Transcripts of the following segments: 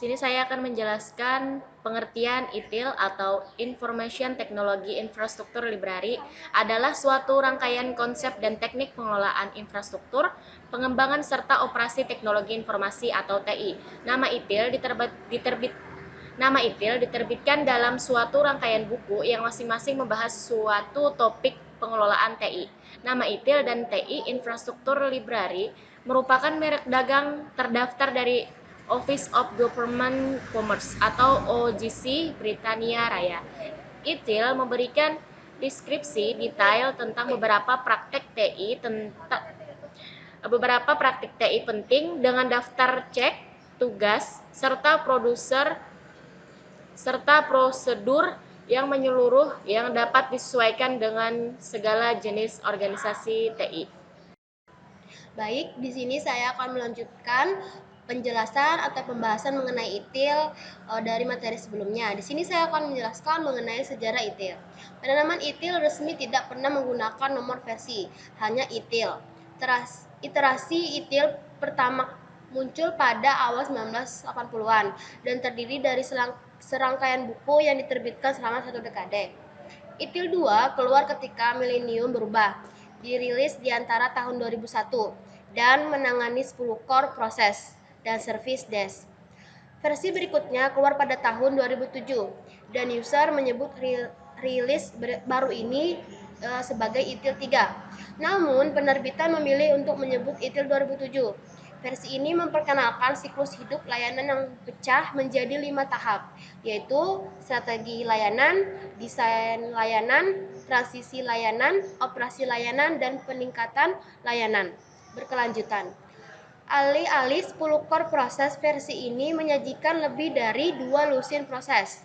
sini saya akan menjelaskan pengertian ITIL atau Information Technology Infrastructure Library adalah suatu rangkaian konsep dan teknik pengelolaan infrastruktur, pengembangan serta operasi teknologi informasi atau TI. Nama ITIL diterbitkan dalam suatu rangkaian buku yang masing-masing membahas suatu topik pengelolaan TI. Nama ITIL dan TI Infrastructure Library merupakan merek dagang terdaftar dari Office of Government Commerce atau OGC Britania Raya. ITIL memberikan deskripsi detail tentang beberapa praktek TI penting dengan daftar cek, tugas, serta prosedur yang menyeluruh yang dapat disesuaikan dengan segala jenis organisasi TI. Baik, di sini saya akan melanjutkan penjelasan atau pembahasan mengenai ITIL dari materi sebelumnya. Di sini saya akan menjelaskan mengenai sejarah ITIL. Penanaman ITIL resmi tidak pernah menggunakan nomor versi, hanya ITIL. Iterasi ITIL pertama muncul pada awal 1980-an dan terdiri dari serangkaian buku yang diterbitkan selama satu dekade. ITIL 2 keluar ketika milenium berubah, dirilis di antara tahun 2001 dan menangani 10 core proses dan service desk. Versi berikutnya keluar pada tahun 2007 dan user menyebut rilis baru ini sebagai ITIL 3. Namun penerbitan memilih untuk menyebut ITIL 2007. Versi ini memperkenalkan siklus hidup layanan yang pecah menjadi 5 tahap, yaitu strategi layanan, desain layanan, transisi layanan, operasi layanan, dan peningkatan layanan berkelanjutan. Alih-alih 10 core proses, versi ini menyajikan lebih dari 2 lusin proses.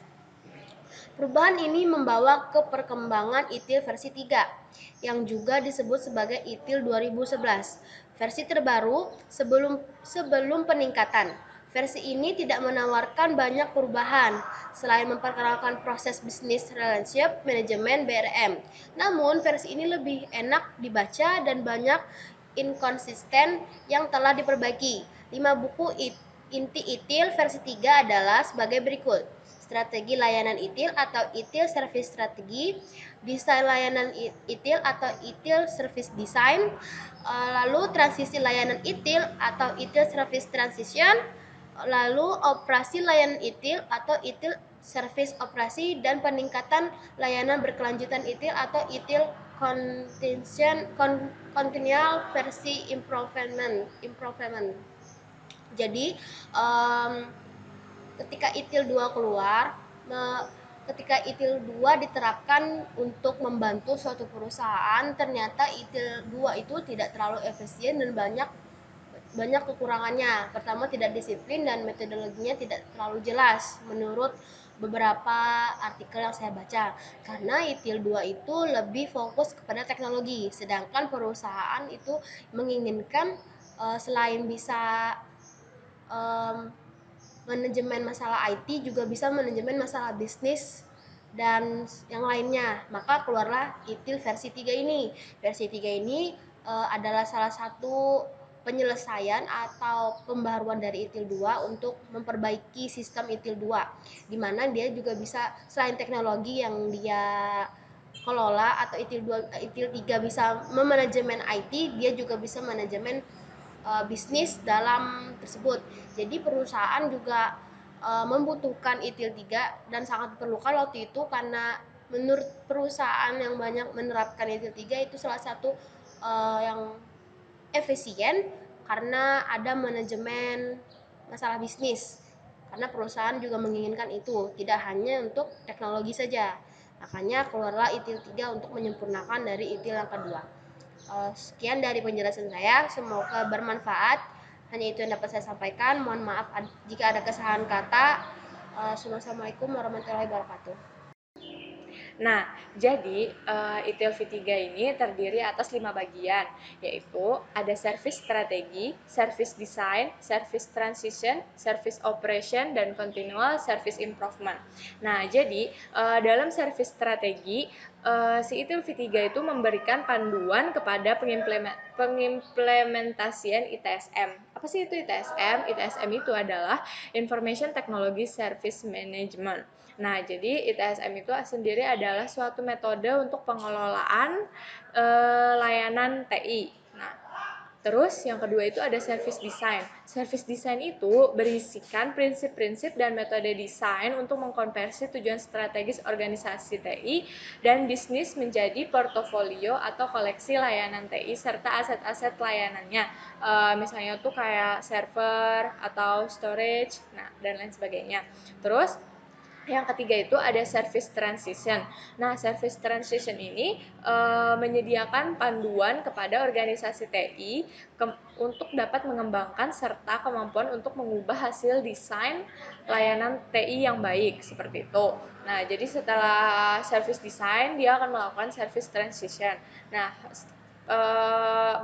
Perubahan ini membawa ke perkembangan ITIL versi 3, yang juga disebut sebagai ITIL 2011. Versi terbaru sebelum peningkatan. Versi ini tidak menawarkan banyak perubahan, selain memperkenalkan proses Business Relationship Management (BRM). Namun, versi ini lebih enak dibaca dan banyak inkonsisten yang telah diperbaiki. 5 buku inti ITIL versi 3 adalah sebagai berikut: strategi layanan ITIL atau ITIL Service Strategy, desain layanan ITIL atau ITIL Service Design, lalu transisi layanan ITIL atau ITIL Service Transition, lalu operasi layanan ITIL atau ITIL Service Operasi, dan peningkatan layanan berkelanjutan ITIL atau ITIL Continual Versi Improvement. Jadi ketika ITIL 2 keluar, ketika ITIL 2 diterapkan untuk membantu suatu perusahaan, ternyata ITIL 2 itu tidak terlalu efisien dan banyak kekurangannya. Pertama, tidak disiplin dan metodologinya tidak terlalu jelas menurut beberapa artikel yang saya baca. Karena ITIL 2 itu lebih fokus kepada teknologi, sedangkan perusahaan itu menginginkan selain bisa manajemen masalah IT, juga bisa manajemen masalah bisnis dan yang lainnya. Maka keluarlah ITIL versi 3 ini. Versi 3 ini adalah salah satu penyelesaian atau pembaharuan dari ITIL 2 untuk memperbaiki sistem ITIL 2, di mana dia juga bisa, selain teknologi yang dia kelola, atau ITIL 3 bisa memanajemen IT, dia juga bisa manajemen bisnis dalam tersebut. Jadi perusahaan juga membutuhkan ITIL 3 dan sangat diperlukan waktu itu, karena menurut perusahaan yang banyak menerapkan ITIL 3 itu salah satu yang efisien karena ada manajemen masalah bisnis. Karena perusahaan juga menginginkan itu, tidak hanya untuk teknologi saja. Makanya keluarlah ITIL 3 untuk menyempurnakan dari ITIL yang kedua. Sekian dari penjelasan saya, semoga bermanfaat. Hanya itu yang dapat saya sampaikan. Mohon maaf jika ada kesalahan kata. Assalamualaikum warahmatullahi wabarakatuh. Nah, jadi ITIL V3 ini terdiri atas 5 bagian, yaitu ada service strategi, service design, service transition, service operation, dan continual service improvement. Nah, jadi dalam service strategi si ITIL V3 itu memberikan panduan kepada pengimplementasian ITSM. Apa sih itu ITSM? ITSM itu adalah Information Technology Service Management. Nah, jadi ITSM itu sendiri adalah suatu metode untuk pengelolaan layanan TI. Nah, terus yang kedua itu ada service design. Service design itu berisikan prinsip-prinsip dan metode desain untuk mengkonversi tujuan strategis organisasi TI dan bisnis menjadi portofolio atau koleksi layanan TI serta aset-aset layanannya. Misalnya tuh kayak server atau storage, nah dan lain sebagainya. Terus yang ketiga itu ada service transition. Nah, service transition ini menyediakan panduan kepada organisasi TI untuk dapat mengembangkan serta kemampuan untuk mengubah hasil desain layanan TI yang baik, seperti itu. Nah, jadi setelah service design, dia akan melakukan service transition. Nah,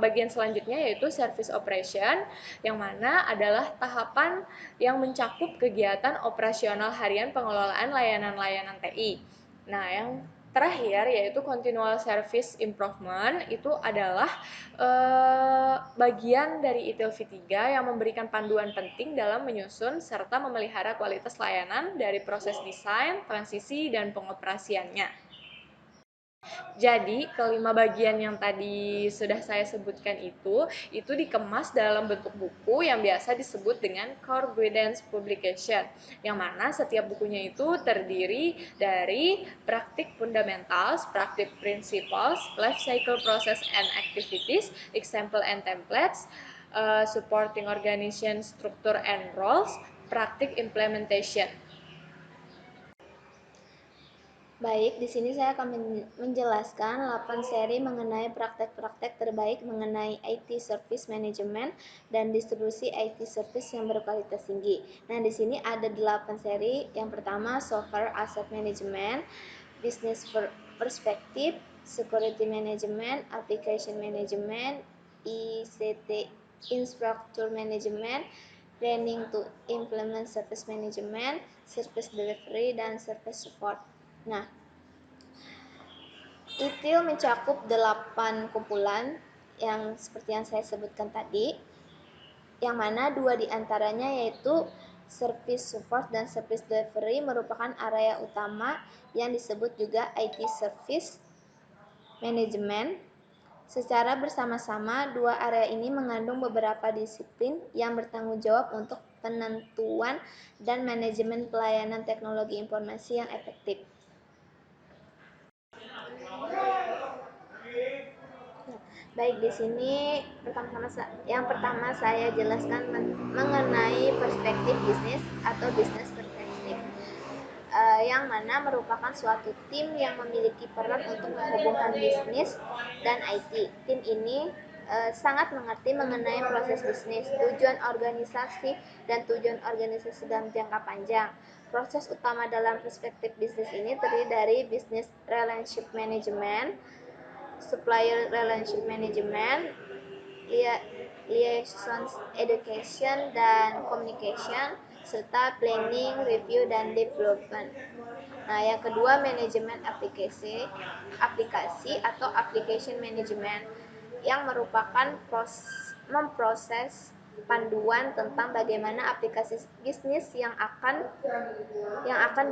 bagian selanjutnya yaitu service operation, yang mana adalah tahapan yang mencakup kegiatan operasional harian pengelolaan layanan-layanan TI. Nah, yang terakhir yaitu continual service improvement, itu adalah bagian dari ITIL V3 yang memberikan panduan penting dalam menyusun serta memelihara kualitas layanan dari proses desain, transisi, dan pengoperasiannya. Jadi, kelima bagian yang tadi sudah saya sebutkan itu dikemas dalam bentuk buku yang biasa disebut dengan Core Guidance Publication, yang mana setiap bukunya itu terdiri dari praktik fundamentals, praktik principles, life cycle process and activities, example and templates, supporting organization structure and roles, praktik implementation. Baik, di sini saya akan menjelaskan 8 seri mengenai praktek-praktek terbaik mengenai IT Service Management dan distribusi IT Service yang berkualitas tinggi. Nah, di sini ada 8 seri. Yang pertama, Software Asset Management, Business Perspective, Security Management, Application Management, ICT Infrastructure Management, Training to Implement Service Management, Service Delivery, dan Service Support. Nah, ITIL mencakup 8 kumpulan yang seperti yang saya sebutkan tadi, yang mana 2 diantaranya yaitu Service Support dan Service Delivery merupakan area utama yang disebut juga IT Service Management. Secara bersama-sama, 2 area ini mengandung beberapa disiplin yang bertanggung jawab untuk penentuan dan manajemen pelayanan teknologi informasi yang efektif. Baik, di sini yang pertama saya jelaskan mengenai perspektif bisnis atau business perspective, yang mana merupakan suatu tim yang memiliki peran untuk menghubungkan bisnis dan IT. Tim ini sangat mengerti mengenai proses bisnis, tujuan organisasi, dan tujuan organisasi dalam jangka panjang. Proses utama dalam perspektif bisnis ini terdiri dari business relationship management, supplier relationship management, liaison education dan communication, serta planning, review, dan development. Nah, yang kedua, manajemen aplikasi atau application management, yang merupakan memproses panduan tentang bagaimana aplikasi bisnis yang akan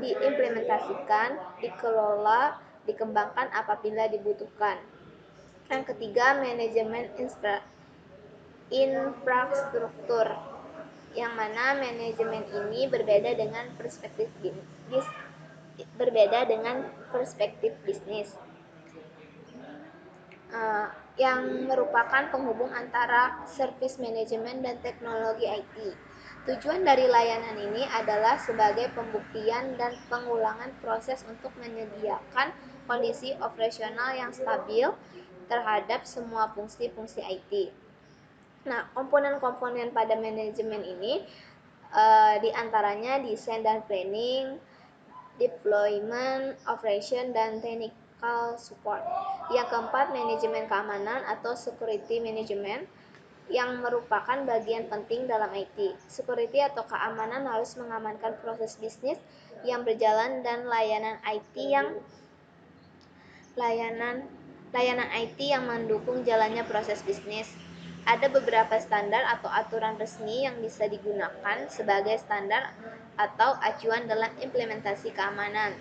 diimplementasikan, dikelola, dikembangkan apabila dibutuhkan. Yang ketiga, manajemen infrastruktur, yang mana manajemen ini berbeda dengan perspektif bisnis, yang merupakan penghubung antara service management dan teknologi IT. Tujuan dari layanan ini adalah sebagai pembuktian dan pengulangan proses untuk menyediakan kondisi operasional yang stabil terhadap semua fungsi-fungsi IT. Nah, komponen-komponen pada manajemen ini diantaranya desain dan planning, deployment, operation, dan technical support. Yang keempat, manajemen keamanan atau security management, yang merupakan bagian penting dalam IT. Security atau keamanan harus mengamankan proses bisnis yang berjalan dan layanan IT yang layanan layanan IT yang mendukung jalannya proses bisnis. Ada beberapa standar atau aturan resmi yang bisa digunakan sebagai standar atau acuan dalam implementasi keamanan.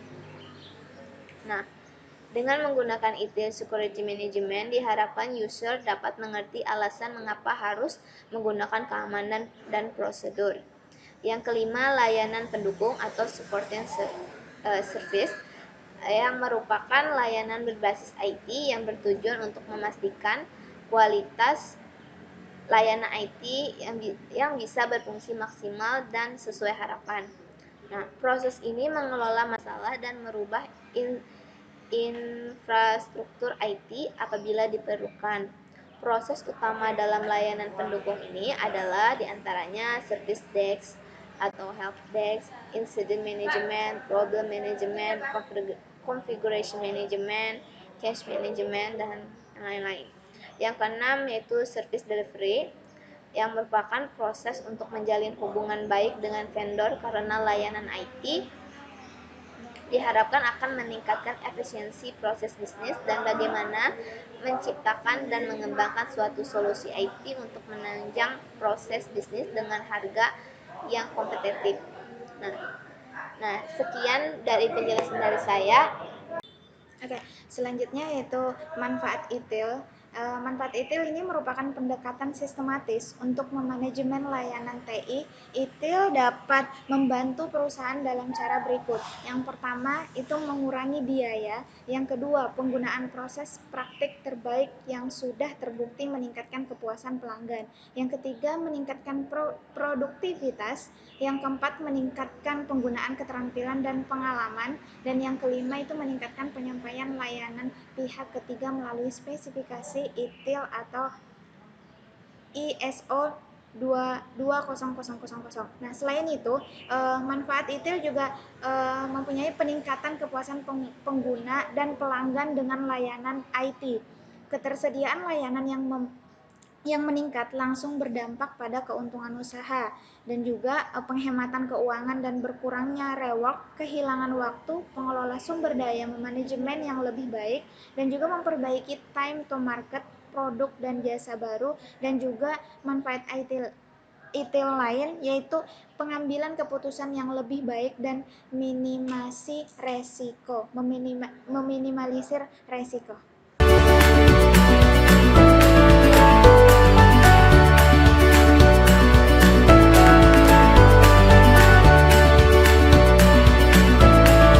Nah, dengan menggunakan ETL Security Management, diharapkan user dapat mengerti alasan mengapa harus menggunakan keamanan dan prosedur. Yang kelima, layanan pendukung atau supporting service yang merupakan layanan berbasis IT yang bertujuan untuk memastikan kualitas layanan IT yang bisa berfungsi maksimal dan sesuai harapan. Nah, proses ini mengelola masalah dan merubah infrastruktur IT apabila diperlukan. Proses utama dalam layanan pendukung ini adalah diantaranya service desk atau help desk, incident management, problem management, configuration management, cache management, dan lain-lain. Yang keenam yaitu service delivery, yang merupakan proses untuk menjalin hubungan baik dengan vendor karena layanan IT diharapkan akan meningkatkan efisiensi proses bisnis dan bagaimana menciptakan dan mengembangkan suatu solusi IT untuk menunjang proses bisnis dengan harga yang kompetitif. Nah, sekian dari penjelasan dari saya. Oke, selanjutnya yaitu manfaat ETL. Manfaat ETL ini merupakan pendekatan sistematis untuk memanajemen layanan TI. ETL dapat membantu perusahaan dalam cara berikut. Yang pertama, itu mengurangi biaya. Yang kedua, penggunaan proses praktik terbaik yang sudah terbukti meningkatkan kepuasan pelanggan. Yang ketiga, meningkatkan produktivitas. Yang keempat, meningkatkan penggunaan keterampilan dan pengalaman. Dan yang kelima itu meningkatkan penyampaian layanan pihak ketiga melalui spesifikasi ETL atau ISO 22000. Nah, selain itu, manfaat ETL juga mempunyai peningkatan kepuasan pengguna dan pelanggan dengan layanan IT. Ketersediaan layanan yang meningkat langsung berdampak pada keuntungan usaha dan juga penghematan keuangan dan berkurangnya rework, kehilangan waktu, pengelola sumber daya manajemen yang lebih baik, dan juga memperbaiki time to market produk dan jasa baru, dan juga manfaat IT lain yaitu pengambilan keputusan yang lebih baik dan meminimalisir resiko.